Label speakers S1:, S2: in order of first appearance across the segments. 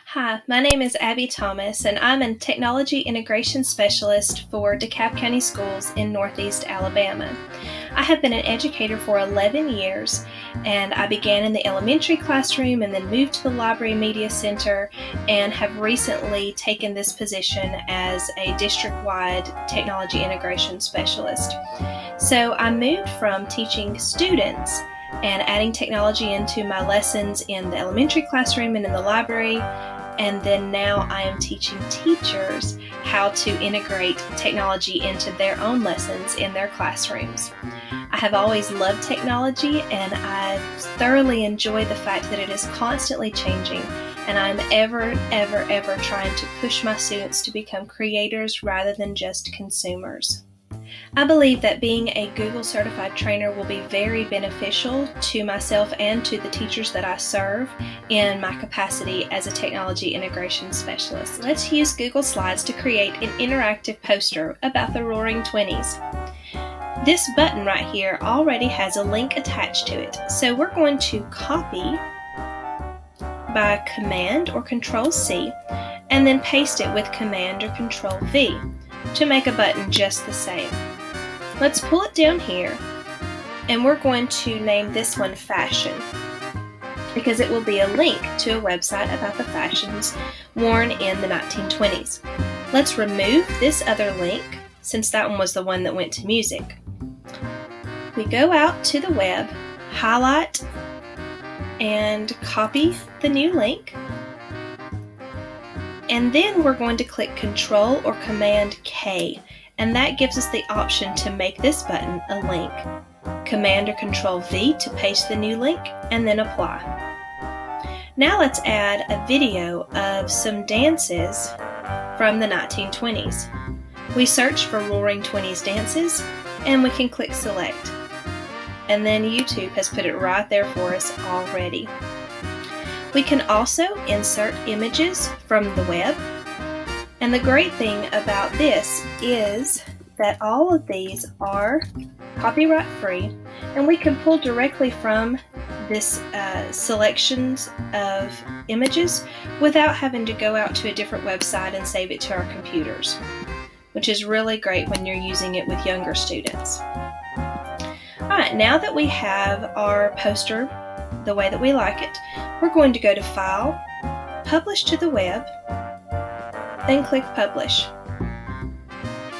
S1: Hi, my name is Abby Thomas, and I'm a Technology Integration Specialist for DeKalb County Schools in Northeast Alabama. I have been an educator for 11 years, and I began in the elementary classroom and then moved to the Library Media Center and have recently taken this position as a district-wide Technology Integration Specialist. So I moved from teaching students and adding technology into my lessons in the elementary classroom and in the library. And then now I am teaching teachers how to integrate technology into their own lessons in their classrooms. I have always loved technology, and I thoroughly enjoy the fact that it is constantly changing, and I'm ever trying to push my students to become creators rather than just consumers. I believe that being a Google certified trainer will be very beneficial to myself and to the teachers that I serve in my capacity as a technology integration specialist. Let's use Google Slides to create an interactive poster about the Roaring Twenties. This button right here already has a link attached to it, so we're going to copy by Command or Control C and then paste it with Command or Control V to make a button just the same. Let's pull it down here, and we're going to name this one Fashion because it will be a link to a website about the fashions worn in the 1920s. Let's remove this other link since that one was the one that went to music. We go out to the web, highlight, and copy the new link. And then we're going to click Control or Command K, and that gives us the option to make this button a link. Command or Control V to paste the new link, and then apply. Now let's add a video of some dances from the 1920s. We search for Roaring Twenties dances, and we can click Select. And then YouTube has put it right there for us already. We can also insert images from the web. And the great thing about this is that all of these are copyright free, and we can pull directly from this selections of images without having to go out to a different website and save it to our computers, which is really great when you're using it with younger students. Alright, now that we have our poster the way that we like it, we're going to go to File, Publish to the Web, then click Publish.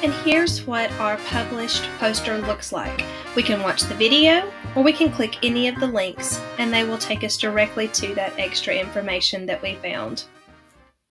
S1: And here's what our published poster looks like. We can watch the video, or we can click any of the links, and they will take us directly to that extra information that we found.